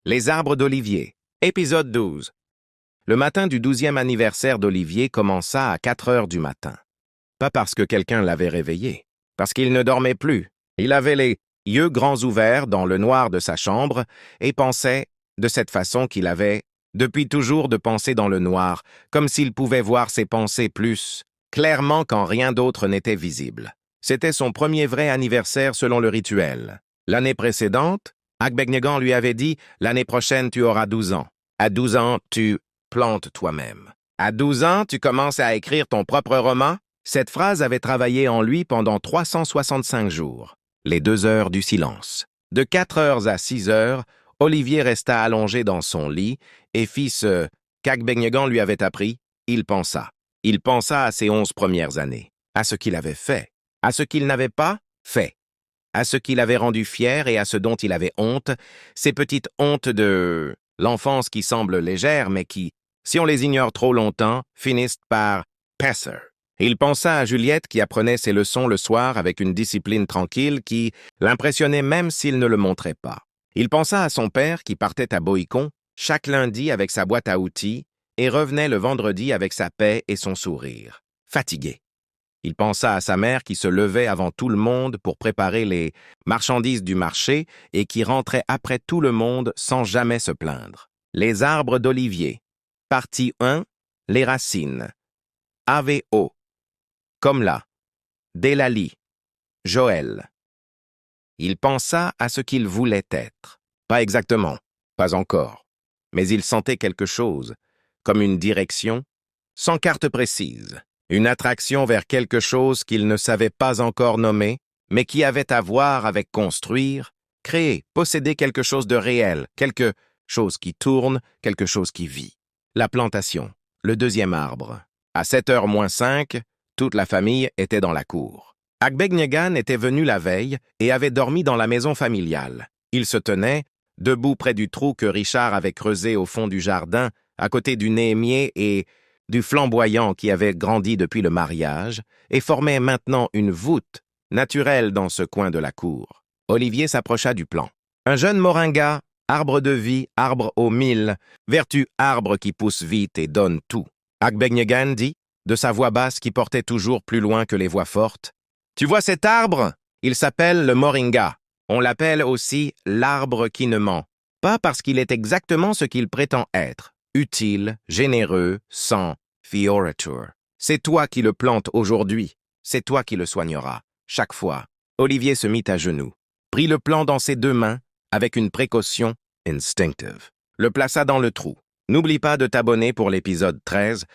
Les arbres d'Olivier. Épisode 12. Le matin du 12e anniversaire d'Olivier commença à 4 heures du matin. Pas parce que quelqu'un l'avait réveillé, parce qu'il ne dormait plus. Il avait les yeux grands ouverts dans le noir de sa chambre et pensait, de cette façon qu'il avait, depuis toujours de penser dans le noir, comme s'il pouvait voir ses pensées plus clairement quand rien d'autre n'était visible. C'était son premier vrai anniversaire selon le rituel. L'année précédente, Agbegnegan lui avait dit « L'année prochaine, tu auras 12 ans. À 12 ans, tu plantes toi-même. À 12 ans, tu commences à écrire ton propre roman ?» Cette phrase avait travaillé en lui pendant 365 jours. Les 2 heures du silence. De 4 heures à 6 heures, Olivier resta allongé dans son lit et fit ce qu'Agbegnegan lui avait appris. Il pensa. Il pensa à ses 11 premières années, à ce qu'il avait fait, à ce qu'il n'avait pas fait, à ce qu'il avait rendu fier et à ce dont il avait honte, ces petites hontes de l'enfance qui semblent légères mais qui, si on les ignore trop longtemps, finissent par passer. Il pensa à Juliette qui apprenait ses leçons le soir avec une discipline tranquille qui l'impressionnait même s'il ne le montrait pas. Il pensa à son père qui partait à Boïcon chaque lundi avec sa boîte à outils et revenait le vendredi avec sa paix et son sourire, fatigué. Il pensa à sa mère qui se levait avant tout le monde pour préparer les marchandises du marché et qui rentrait après tout le monde sans jamais se plaindre. Les arbres d'Olivier. Partie 1. Les racines. AVO. Comme là. Délali. Joël. Il pensa à ce qu'il voulait être. Pas exactement, pas encore. Mais il sentait quelque chose, comme une direction, sans carte précise. Une attraction vers quelque chose qu'il ne savait pas encore nommer, mais qui avait à voir avec construire, créer, posséder quelque chose de réel, quelque chose qui tourne, quelque chose qui vit. La plantation, le 2e arbre. À 7h moins 5, toute la famille était dans la cour. Agbegnegan était venu la veille et avait dormi dans la maison familiale. Il se tenait, debout près du trou que Richard avait creusé au fond du jardin, à côté du némier et du flamboyant qui avait grandi depuis le mariage et formait maintenant une voûte naturelle dans ce coin de la cour. Olivier s'approcha du plan. Un jeune moringa, arbre de vie, arbre aux 1000, vertu arbre qui pousse vite et donne tout. Agbegnegan dit, de sa voix basse qui portait toujours plus loin que les voix fortes, « Tu vois cet arbre? Il s'appelle le moringa. On l'appelle aussi l'arbre qui ne ment. Pas parce qu'il est exactement ce qu'il prétend être. Utile, généreux, sans fiorature. C'est toi qui le plantes aujourd'hui. C'est toi qui le soigneras. Chaque fois. » Olivier se mit à genoux, prit le plan dans ses 2 mains, avec une précaution instinctive. Le plaça dans le trou. N'oublie pas de t'abonner pour l'épisode 13,